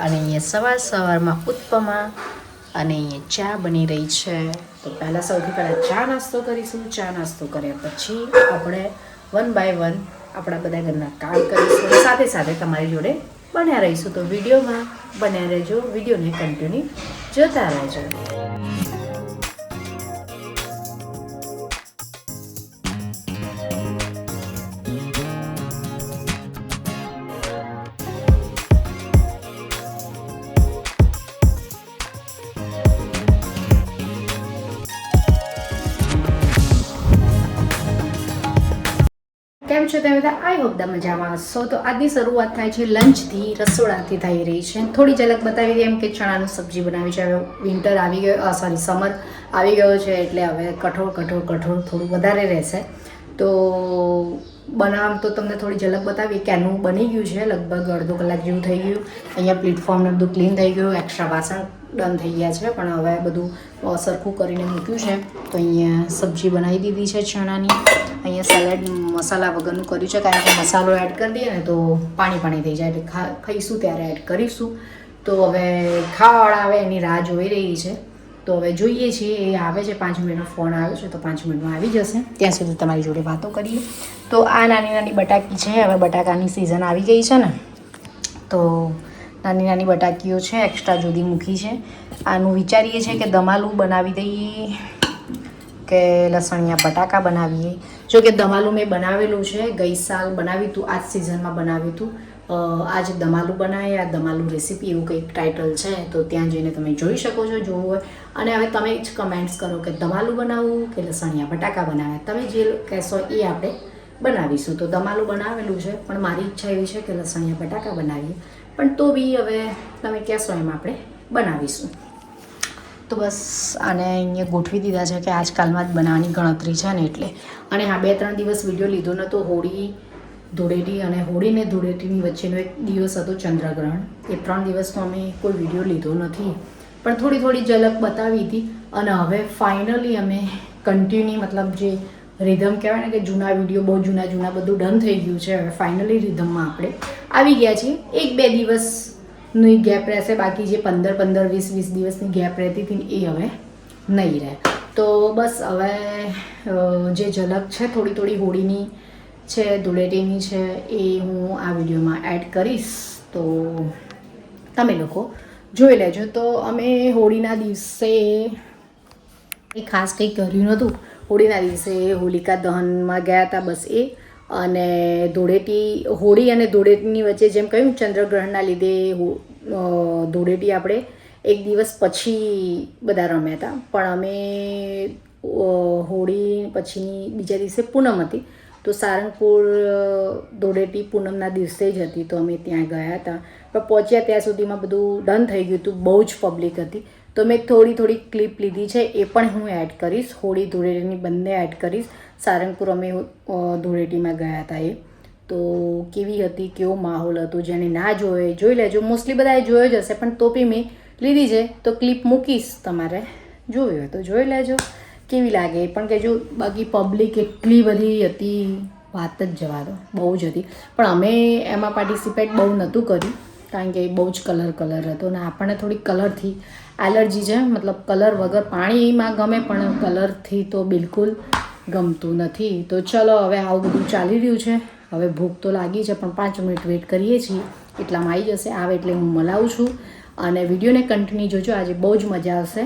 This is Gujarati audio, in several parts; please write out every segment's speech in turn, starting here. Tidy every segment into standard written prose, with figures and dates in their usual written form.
અને અહીંયા સવારમાં ઉત્પમા અને અહીંયા ચા બની રહી છે. તો સૌથી પહેલાં ચા નાસ્તો કરીશું. ચા નાસ્તો કર્યા પછી આપણે 1 by 1 આપણા બધા ઘરના કામ કરીશું અને સાથે સાથે તમારી જોડે બન્યા રહીશું. તો વિડીયોમાં બન્યા રહેજો, વિડીયોને કન્ટિન્યુ જોતા રહેજો. કેમ છો તમે બધા? આઈ હોપ તમે મજામાં હશો. તો આજની શરૂઆત થાય છે લંચથી, રસોડાથી થઈ રહી છે. થોડી ઝલક બતાવી દઈએ એમ કે ચણાનું સબ્જી બનાવી છે. હવે વિન્ટર આવી ગયો, સમર આવી ગયો છે એટલે હવે કઠોળ થોડું વધારે રહેશે. તો બનાવવામાં તો તમને થોડી ઝલક બતાવી ક્યાંનું બની ગયું છે. લગભગ અડધો કલાક જેવું થઈ ગયું. અહીંયા પ્લેટફોર્મને બધું ક્લીન થઈ ગયું, એક્સ્ટ્રા વાસણ ડન થઈ ગયા છે, પણ હવે બધું સરખું કરીને મૂક્યું છે. તો અહીંયા સબ્જી બનાવી દીધી છે ચણાની. અહીંયા સલાડ મસાલા વગરનું કર્યું છે, કારણ કે મસાલો એડ કરી દઈએ ને તો પાણી થઈ જાય, એટલે ખાઈશું ત્યારે એડ કરીશું. તો હવે ખાવાવાળા આવે એની રાહ જોઈ રહી છે. તો હવે જોઈએ છીએ, એ આવે છે. 5 મિનિટનો ફોન આવ્યો છે, તો 5 મિનિટમાં આવી જશે. ત્યાં સુધી તમારી જોડે વાતો કરીએ. તો આ નાની બટાકી છે. હવે બટાકાની સિઝન આવી ગઈ છે ને, તો નાની બટાકીઓ છે, એક્સ્ટ્રા જુદી મૂકી છે. આનું વિચારીએ છીએ કે દમાલું બનાવી દઈએ કે લસણિયા બટાકા બનાવીએ. જો કે દમાલું મેં બનાવેલું છે, ગઈ સાલ બનાવ્યું હતું, આ જ સિઝનમાં બનાવ્યું હતું. આજે દમાલું બનાવીએ, આ દમાલું રેસીપી એવું કંઈક ટાઇટલ છે, તો ત્યાં જઈને તમે જોઈ શકો છો, જોવું હોય. અને હવે તમે જ કમેન્ટ્સ કરો કે દમાલું બનાવવું કે લસણિયા બટાકા બનાવે. તમે જે કહેશો એ આપણે બનાવીશું. તો દમાલું બનાવેલું છે, પણ મારી ઈચ્છા એવી છે કે લસણિયા બટાકા બનાવીએ. પણ તો બી હવે તમે કહેશો એમ આપણે બનાવીશું. તો બસ આને અહીંયા ગોઠવી દીધા છે કે આજકાલમાં જ બનાવવાની ગણતરી છે ને એટલે. અને હા, 2-3 દિવસ વિડીયો લીધો નહોતો. હોળી, ધૂળેટી અને હોળીને ધૂળેટીની વચ્ચેનો એક દિવસ હતો ચંદ્રગ્રહણ. એ 3 દિવસનો અમે કોઈ વિડીયો લીધો નથી, પણ થોડી ઝલક બતાવી હતી. અને હવે ફાઇનલી અમે કન્ટિન્યુ, મતલબ જે રિધમ કહેવાય ને કે જૂના વિડીયો બહુ જૂના બધું ડન થઈ ગયું છે. હવે ફાઇનલી રિધમમાં આપણે આવી ગયા છીએ. 1-2 દિવસની ગેપ રહેશે, બાકી જે 15-15, 20-20 દિવસની ગેપ રહેતી હતી એ હવે નહીં રહે. તો બસ હવે જે ઝલક છે થોડી હોળીની છે, ધૂળેટીની છે, એ હું આ વિડીયોમાં એડ કરીશ. તો તમે લોકો જોઈ લેજો. તો અમે હોળીના દિવસે ખાસ કંઈ કર્યું નહોતું. હોળીના દિવસે હોલિકા દહનમાં ગયા હતા, બસ એ. અને હોળી અને ધૂળેટીની વચ્ચે જેમ કહ્યું ચંદ્રગ્રહણના લીધે ધૂળેટી આપણે 1 દિવસ પછી બધા રમ્યા હતા. પણ અમે હોળી પછીની બીજા દિવસે પૂનમ હતી, તો સારંગપુર ધૂળેટી પૂનમના દિવસે જ હતી. તો અમે ત્યાં ગયા હતા, પણ પહોંચ્યા ત્યાં સુધીમાં બધું ડન થઈ ગયું હતું. બહુ જ પબ્લિક હતી. તો મેં થોડી ક્લિપ લીધી છે, એ પણ હું એડ કરીશ. હોળી ધૂળેટીની બંને એડ કરીશ. સારંગપુર અમે ધૂળેટીમાં ગયા હતા એ. તો કેવી હતી, કેવો માહોલ હતો, જેને ના જોયો જોઈ લેજો. મોસ્ટલી બધાએ જોયો જ હશે, પણ તો બી મેં લીધી છે, તો ક્લિપ મૂકીશ, તમારે જોયું હોય તો જોઈ લેજો કેવી લાગે. પણ કે જો બાકી પબ્લિક એટલી બધી હતી, વાત જ જવા દો, બહુ જ હતી. પણ અમે એમાં પાર્ટિસિપેટ બહુ નહોતું કર્યું, કારણ કે બહુ જ કલર હતો ને આપણને થોડી કલરથી એલર્જી છે. મતલબ કલર વગર પાણીમાં ગમે, પણ કલરથી તો બિલકુલ ગમતું નથી. તો ચલો, હવે આવું બધું ચાલી રહ્યું છે. હવે ભૂખ તો લાગી છે, પણ 5 મિનિટ વેઇટ કરીએ છીએ, એટલામાં આવી જશે. આવે એટલે હું મલાવું છું. અને વિડીયોને કન્ટિન્યુ જોજો, આજે બહુ જ મજા આવશે.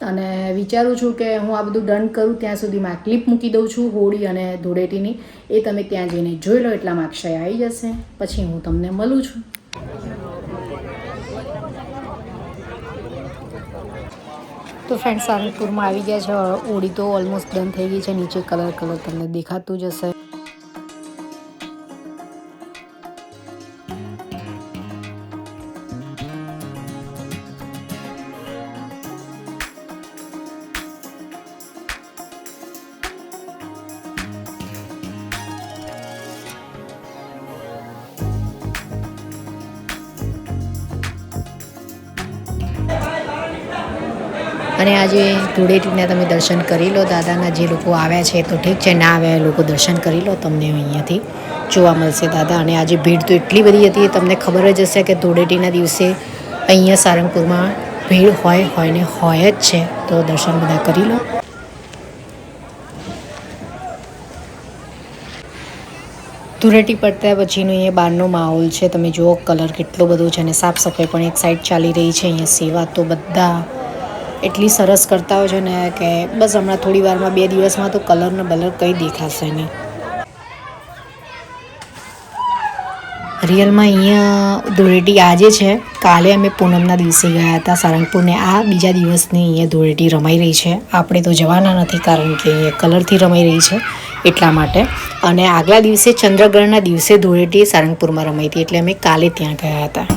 અને વિચારું છું કે હું આ બધું ડન કરું ત્યાં સુધીમાં ક્લિપ મૂકી દઉં છું હોળી અને ધૂળેટીની. એ તમે ત્યાં જઈને જોઈ લો, એટલામાં અક્ષય આવી જશે. પછી હું તમને મળું છું. તો ફ્રેન્ડ, સારંગપુરમાં આવી ગયા છે. હોળી તો ઓલમોસ્ટ ડન થઈ ગઈ છે. નીચે કલર તમને દેખાતું જ હશે. અને આજે ધૂળેટીના તમે દર્શન કરી લો દાદાના. જે લોકો આવ્યા છે તો ઠીક છે, ના આવ્યા એ લોકો દર્શન કરી લો, તમને અહીંયાથી જોવા મળશે દાદા. અને આજે ભીડ તો એટલી બધી હતી, તમને ખબર જ હશે કે ધૂળેટીના દિવસે અહીંયા સારંગપુરમાં ભીડ હોય ને હોય જ છે. તો દર્શન બધા કરી લો. ધૂળેટી પડતા પછીનો અહીંયા બહારનો માહોલ છે, તમે જુઓ કલર કેટલો બધો છે અને સાફ સફાઈ પણ એક સાઈડ ચાલી રહી છે. અહીંયા સેવા તો બધા એટલી સરસ કરતા હોય છે ને કે બસ હમણાં થોડી વારમાં 2 દિવસમાં તો કલર ને બલર કંઈ દેખાશે નહીં. રિયલમાં અહીંયા ધૂળેટી આજે છે, કાલે અમે પૂનમના દિવસે ગયા હતા સારંગપુરને. આ બીજા દિવસની અહીંયા ધૂળેટી રમાઈ રહી છે. આપણે તો જવાના નથી કારણ કે અહીંયા કલરથી રમાઈ રહી છે એટલા માટે. અને આગલા દિવસે ચંદ્રગ્રહણના દિવસે ધૂળેટી સારંગપુરમાં રમાઈ હતી, એટલે અમે કાલે ત્યાં ગયા હતા.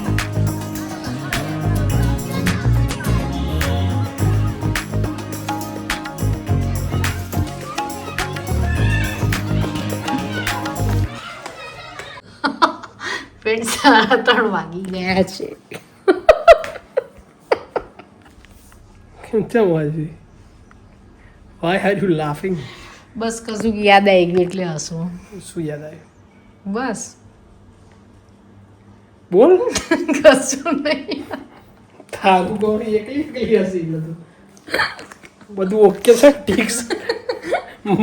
ફ્રેન્ડ 3:30 વાગી ગયા છે. Why are you laughing? બસ કશું યાદ આવી ગયું એટલે હસવું. શું યાદ આવ્યું? બસ બોલ. કશું નહીં. થાકું ગોળી એકલી હસી બધું ઓકે છે, ઠીક છે.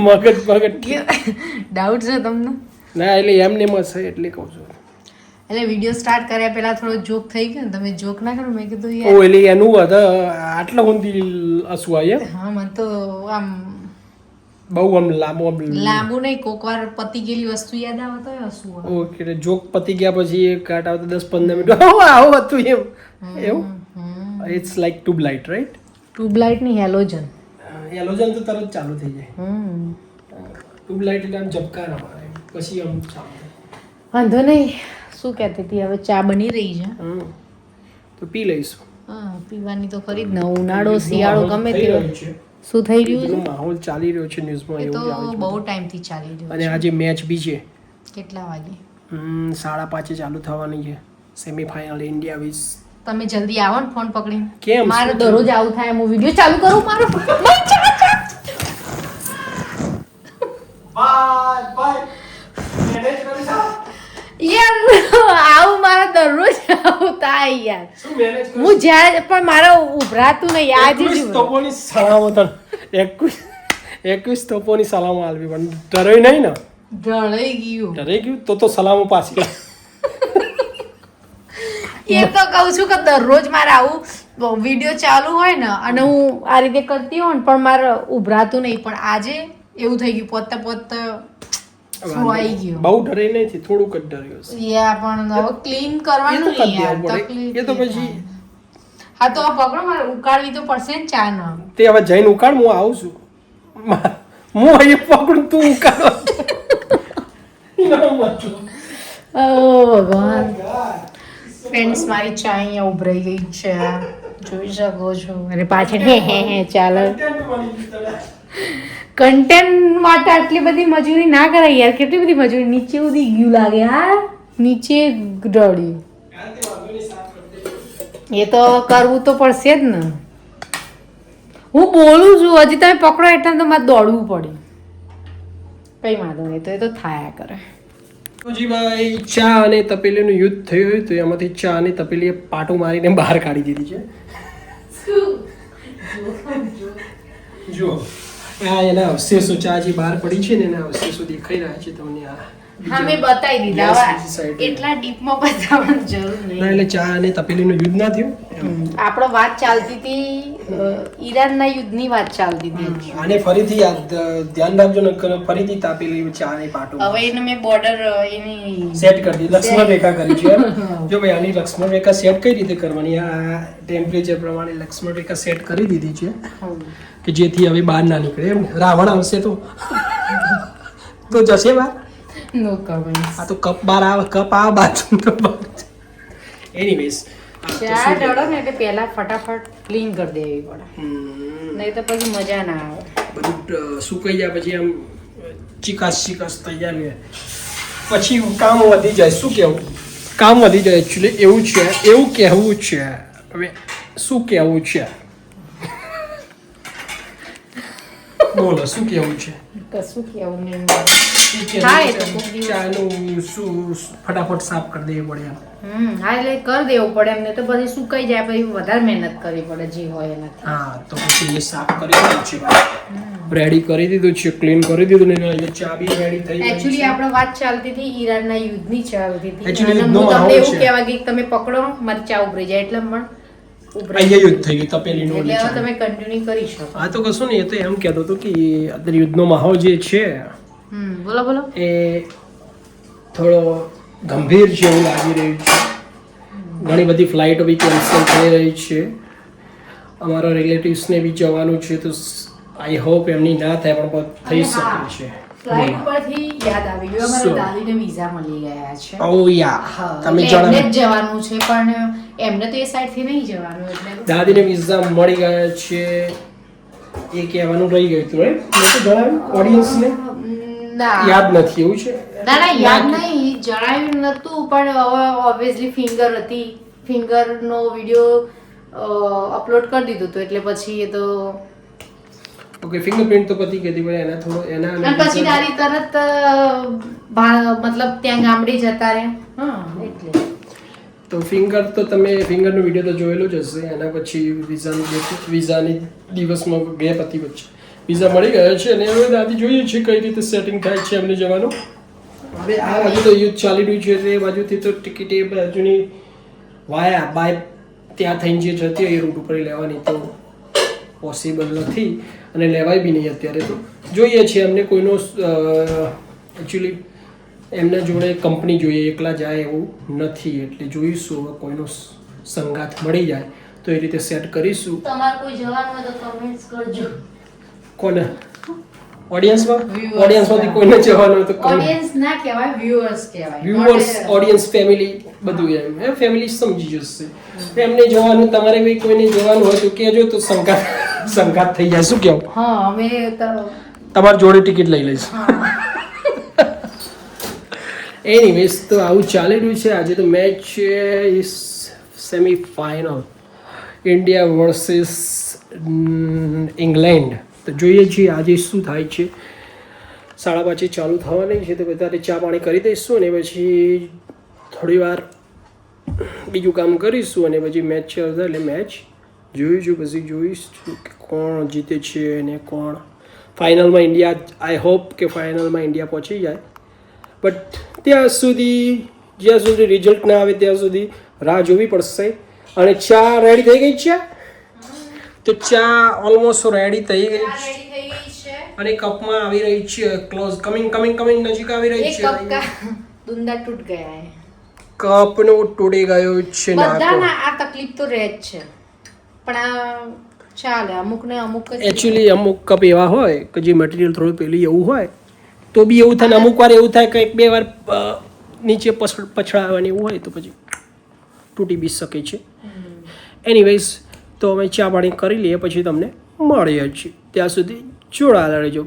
મગજ ડાઉટ છે તમને? ના, એટલે એમને મત છે એટલે કહું છું. એટલે વિડીયો સ્ટાર્ટ કર્યા પહેલા થોડો જોક થઈ ગયો ને, તમે જોક ના કરો. મેં કીધું ઓ યાર એટલે એનું આટલા ઊંધી હસવું આવ્યા. હા, મને તો આમ બહુ આમ લાંબુ લાંબુ નહીં, કોક વાર પતી ગયેલી વસ્તુ યાદ આવે તો હસવું આવે. ઓકે, જોક પતી ગયા પછી એક કાટ આવતા 10-15 મિનિટ આવું હતું એમ એવું. It's like tubelight, right? Tubelight ની હેલોજન. હેલોજન તો તરત ચાલુ થઈ જાય. ટ્યુબલાઇટ એટલે આમ ઝબકારા મારે પછી આમ ચાલુ થાય. વાંધો નહીં. શું કહેતી હતી? હવે ચા બની રહી છે તો પી લઈશું. હા, પીવાની તો ખરી જ ને. ઉનાળો શિયાળો ગમે તે. શું થઈ રહ્યું છે? માહોલ ચાલી રહ્યો છે ન્યૂઝમાં, એ એવું તો જ આવે છે. બહુ ટાઈમથી ચાલી રહ્યું અને આજે મેચ બી છે. કેટલા વાગે? 5:30 ચાલુ થવાની છે સેમીફાઇનલ ઇન્ડિયા વિસ. તમે જલ્દી આવો ને ફોન પકડીને. કેમ? મારે દરરોજ આવું થાય. હું વિડીયો ચાલુ કરું મારો. યાર આવું મારે દરરોજ આવું થાય યાર. હું જ્યારે પણ મારે ઉભરાતું નહીં. આજે જ તોપોની સલામત 21 તોપોની સલામો આલવી પણ ડરાય નહીં ને? ઢળાઈ ગયું. ડરાઈ ગયું તો સલામો પાછી. એ તો કહું છું કે દરરોજ મારે આવું વિડીયો ચાલુ હોય ને અને હું આ રીતે કરતી હોઉં ને પણ મારે ઉભરાતું નહીં. પણ આજે એવું થઈ ગયું, પોતે આવી ગયું. બહુ ડરે નથી, થોડુંક જ ડર્યો છે. યા પણ હવે ક્લીન કરવાનું નહીં યાર, તકલીફ. એ તો પછી હા તો આ પકડો, મારે ઉકાળવી તો પડશે ને ચા ન. તે હવે જઈને ઉકાળ, હું આવું છું. હું અહીં પકડું, તું ઉકાળ. ઓ ભગવાન. ફ્રેન્ડ્સ, મારી ચા અહીંયા ઉભરાઈ ગઈ છે, જોઈ શકો છો. અને પાછળ હે ચાલે. કન્ટેન્ટ માટે આટલી બધી મજૂરી ના કરાય યાર. કેટલી બધી મજૂરી. નીચે ઉડી ગયું લાગે. હા, નીચે ડળ્યું. એ તો કરવું તો પડશે જ ને. હું બોલું છું, હજી તમે પકડો એટલે તો મારે દોડવું પડે. કઈ વાંધો નહીં, તો એ તો થાયા કરે. જી ભાઈ, ચા અને તપેલીનું યુદ્ધ થયું હોય તો એમાંથી ચા અને તપેલીએ પાટું મારીને બહાર કાઢી દીધી છે. જો આ એના અવશેષો ચા જે બહાર પડી છે ને એના અવશેષો દેખાઈ રહ્યા છે તમને. હા, મેં બતાવી દીધા. એટલા ડીપમાં બતાવવાની જરૂર નહીં. ના, એટલે ચા અને તપેલીનું યુદ્ધ ના થયું. આપણો વાત ચાલતી હતી ઈરાનના યુદ્ધની વાત ચાલતી હતી. અને ફરીથી ધ્યાન રાખજો ને, ફરીથી તાપેલી ચા અને પાટું. હવે એને મેં બોર્ડર એની સેટ કરી દીધી, લક્ષ્મણ રેખા કરી છે. જો ભાઈ આની લક્ષ્મણ રેખા સેટ કઈ રીતે કરવાની? આ ટેમ્પરેચર પ્રમાણે લક્ષ્મણ રેખા સેટ કરી દીધી છે કે જેથી હવે બહાર ના નીકળે. એમ રાવણ આવશે તો જશે બહાર. No comments. આ તો કપ બાર આવે, કપ આ બાજુ તો એનીવેઝ ચા ઢળો ને એટલે પહેલા ફટાફટ ક્લીન કરી દેવી પડે, નહીં તો પછી મજા ના આવે. બધું સુકાઈ જાય પછી આમ ચીકાશ થઈ જાય, પછી કામ વધી જાય. શું કહેવું? કામ વધી જાય એકચ્યુઅલી. એવું છે, એવું કહેવું છે. હવે શું કહેવું છે? બોલો શું કેવું છે? કશું કેવું નહીં. શું કેવું હા, એ છે? તો કોક દિવસ. ચાનું શું ફટાફટ સાફ કરી દેવી પડે એમ. હા એટલે કરી દેવું પડે એમને તો પછી સુકાઈ જાય પછી વધારે મહેનત કરવી પડે જે હોય એનાથી. હા તો પછી એ સાફ કરી દીધું છે, રેડી કરી દીધું છે, ક્લીન કરી દીધું ને અહીંયા ચા બી રેડી થઈ ગઈ એકચ્યુઅલી છે. આપણે વાત ચાલતી હતી ઈરાનના યુદ્ધની ચાલતી હતી. Actually અને યુદ્ધનો હું તમને માહોલ એવું છે. કહેવા ગઈ કે તમે પકડો મારી ચા ઉભરી જાય એટલે પણ ઉભરાઈ અહીંયા યુદ્ધ થઈ ગયું તપેલીનું એટલે હવે ઓલી તમે કન્ટિન્યુ કરી શકો. આ તો કશું નહીં, એ તો એમ કહેતો હતો કે અત્યારે યુદ્ધનો માહોલ જે છે બોલો બોલો. એ થોડો ગંભીર છે એવું લાગી રહ્યું છે. ઘણી બધી ફ્લાઇટો બી કેન્સલ થઈ રહી છે. અમારા રિલેટિવ્સને બી જવાનું છે તો આઈ હોપ એમની ના થાય પણ થઈ શકે છે. ફ્લાઇટ પરથી યાદ આવી ગયું અમારા શું? દાદીને વિઝા મળી ગયા છે. ઓ યા હા, તમે એટલે એમને જણાવો. જ જવાનું છે પણ એમને તો એ સાઈડ થી નહીં જવાનું એટલે દાદીને વિઝા મળી ગયા છે એ કહેવાનું રહી ગયું હતું right? મેં તો જણાવ્યું ઓડિયન્સને ના યાદ નથી એવું છે. ના ના યાદ નહીં જણાવ્યું નતું પણ હવે ઓબ્વિયસલી ફિંગર હતી ફિંગર નો વિડિયો અપલોડ કરી દીધું હતું એટલે પછી એ તો ઓકે ફિંગરપ્રિન્ટ તો પતી ગઈ હતી પણ એના થોડો એના અને પછી દાદી તરત મતલબ ત્યાં ગામડે જતા રહ્યા હા એટલે તો ફિંગર તો તમે ફિંગરનો વિડીયો તો જોયેલો જ હશે. એના પછી વિઝાની દિવસમાં ગેપ હતી વચ્ચે વિઝા મળી ગયા છે અને હવે દાદી જોઈએ છે કઈ રીતે સેટિંગ થાય છે એમને જવાનું. હવે આ બાજુ તો યુદ્ધ ચાલી રહ્યું છે એટલે એ બાજુથી તો ટિકિટ એ બાજુની વાયા બાય ત્યાં થઈને જે જતી હોય એ રૂટ ઉપર લેવાની તો પોસિબલ નથી અને લેવાય બી નહીં અત્યારે તો જોઈએ છે એમને કોઈનો એકચ્યુઅલી એમના જોડે કંપની જોઈએ એકલા જાય એવું નથી એટલે જોઈશું હવે કોઈનો સંગાથ મળી જાય તો એ રીતે સેટ કરીશું. તમારે કોઈ જવાનું હોય તો કમેન્ટ્સ કરજો. કોને ઓડિયન્સમાં Viewers. ઓડિયન્સમાંથી કોઈને જવાનું હોય તો ઓડિયન્સ ના કહેવાય વ્યુઅર્સ કહેવાય વ્યુઅર્સ ઓડિયન્સ ફેમિલી બધું એમ હે ફેમિલી સમજી જશે. એમને જવાનું તમારે બી કોઈને જવાનું હોય તો કહેજો તો સંગાથ થઈ જાય. શું કહેવું? હા અમે તો તમારી જોડે ટિકિટ લઈ લઈશ. હા એનીવેઝ તો આવું ચાલી રહ્યું છે. આજે તો મેચ છે semi final India versus England. તો જોઈએ છીએ આજે શું થાય છે. 5:30 ચાલુ થવાની છે તો બધા ચા પાણી કરી દઈશું અને પછી થોડી વાર બીજું કામ કરીશું અને પછી મેચ ચાલશે એટલે મેચ જોઈશું પછી જોઈશું કે કોણ જીતે છે અને કોણ ફાઇનલમાં ઇન્ડિયા. આઈ હોપ કે ફાઇનલમાં ઇન્ડિયા પહોંચી જાય બટ ત્યાં સુધી જ્યાં સુધી રિઝલ્ટ ના આવે ત્યાં સુધી રાહ જોવી પડશે. અને ચા રેડી થઈ ગઈ છે તો ચા ઓલમોસ્ટ રેડી થઈ ગઈ છે રેડી થઈ ગઈ છે અને કપમાં આવી રહી છે ક્લોઝ કમિંગ નજીક આવી રહી એક છે. કપ કા દુંદા તૂટ ગયા હે કપનો તૂટી ગયો છે નાકો. બધાના આ તકલીફ તો રહે જ છે પણ આ ચાલે અમુક ને અમુક જ એકચ્યુઅલી અમુક કપ એવા હોય કે જે મટીરિયલ થોડું પેલું એવું હોય તો બી એવું થાય ને અમુક વાર એવું થાય કે 1-2 વાર નીચે પછડાવવાની એવું હોય તો પછી તૂટી બી શકે છે. એનીવેઝ તો અમે ચા પાણી કરી લઈએ પછી તમને મળીએ છીએ ત્યાં સુધી જોડાયેલા રહેજો.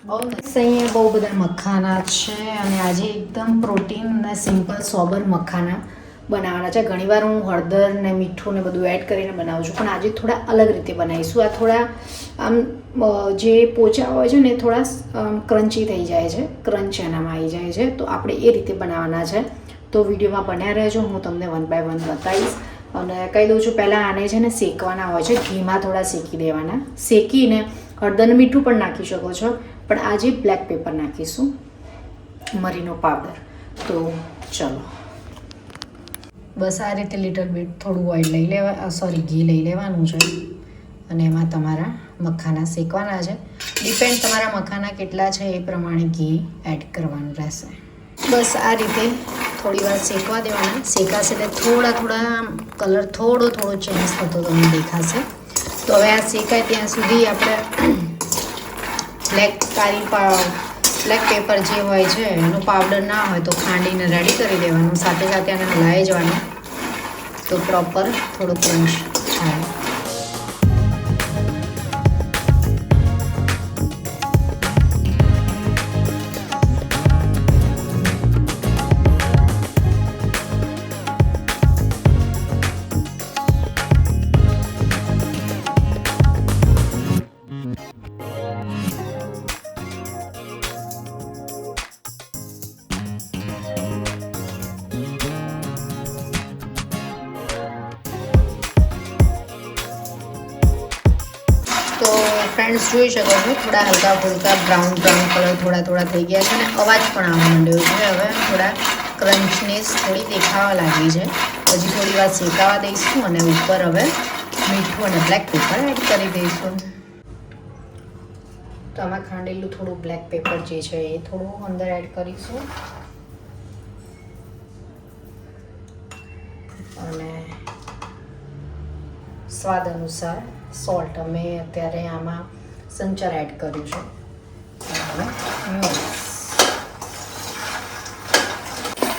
અહીંયા બહુ બધા મખાના છે અને આજે એકદમ પ્રોટીન અને સિમ્પલ સોબર મખાના બનાવવાના છે. ઘણીવાર હું હળદર ને મીઠું ને બધું એડ કરીને બનાવું છું પણ આજે થોડા અલગ રીતે બનાવીશું. આ થોડા આમ જે પોચા હોય છે ને થોડા ક્રન્ચી થઈ જાય છે, ક્રંચ એનામાં આવી જાય છે તો આપણે એ રીતે બનાવવાના છે. તો વિડીયોમાં બન્યા રહેજો, હું તમને 1 by 1 બતાવીશ. અને કહી દઉં છું પહેલાં આને છે ને શેકવાના હોય છે, ઘીમાં થોડા શેકી દેવાના. શેકીને હળદર મીઠું પણ નાખી શકો છો પણ આજે બ્લેક પેપર નાખીશું, મરીનો પાવડર. તો ચલો બસ આ રીતે લિટલ બીટ થોડું ઓઇલ લઈ લેવા ઘી લઈ લેવાનું છે અને એમાં તમારા મખાના શેકવાના છે. ડિપેન્ડ તમારા મખાના કેટલા છે એ પ્રમાણે ઘી એડ કરવાનું રહેશે. બસ આ રીતે થોડી વાર શેકવા દેવાના. શેકાશે એટલે થોડા કલર થોડો ચેન્જ થતો તમને દેખાશે. તો હવે આ શેકાય ત્યાં સુધી આપણે બ્લેક પેપર જે હોય છે એનો પાવડર ના હોય તો ખાંડીને રેડી કરી દેવાનું. સાથે સાથે આને હલાવી જવાનું તો પ્રોપર થોડો ક્રંચ થાય. ફ્રેન્ડ્સ જોઈ શકો છો થોડા હલકા ફુલકા બ્રાઉન કલર થોડા થઈ ગયા છે અને અવાજ પણ આવવા માંડ્યો છે. હવે થોડા ક્રન્ચનેસ થોડી દેખાવા લાગી છે. હજી થોડી વાર શેકાવા દઈશું અને ઉપર હવે મીઠું અને બ્લેક પેપર એડ કરી દઈશું. તો આમાં ખાંડેલું થોડું બ્લેક પેપર જે છે એ થોડું અંદર એડ કરીશું અને સ્વાદ અનુસાર સોલ્ટ અમે અત્યારે આમાં સંચર એડ કર્યું છે.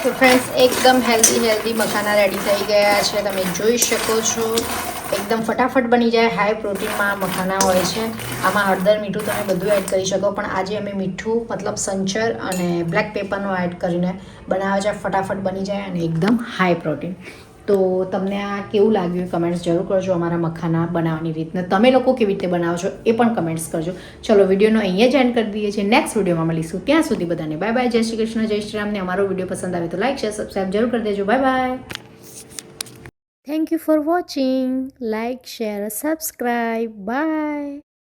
તો ફ્રેન્ડ્સ એકદમ હેલ્ધી મખાના રેડી થઈ ગયા છે. તમે જોઈ શકો છો એકદમ ફટાફટ બની જાય. હાઈ પ્રોટીનમાં મખાના હોય છે. આમાં હળદર મીઠું તમે બધું એડ કરી શકો પણ આજે અમે મીઠું મતલબ સંચર અને બ્લેક પેપરનો એડ કરીને બનાવે છે. ફટાફટ બની જાય અને એકદમ હાઈ પ્રોટીન. તો તમને આ કેવું લાગ્યું કમેન્ટ્સ જરૂર કરજો. અમારા મખાના બનાવવાની રીતને તમે લોકો કેવી રીતે બનાવો છો એ પણ કમેન્ટ્સ કરજો. ચલો વિડીયોનો અહીંયા જ એન્ડ કરી દઈએ છીએ. નેક્સ્ટ વિડીયોમાં મળીશું. ત્યાં સુધી બધાને બાય બાય. જય શ્રી કૃષ્ણ, જય શ્રી રામ. ને અમારો વિડીયો પસંદ આવે તો લાઈક શેર સબસ્ક્રાઈબ જરૂર કરી દેજો. Bye bye. Thank you for watching. Like share subscribe. By.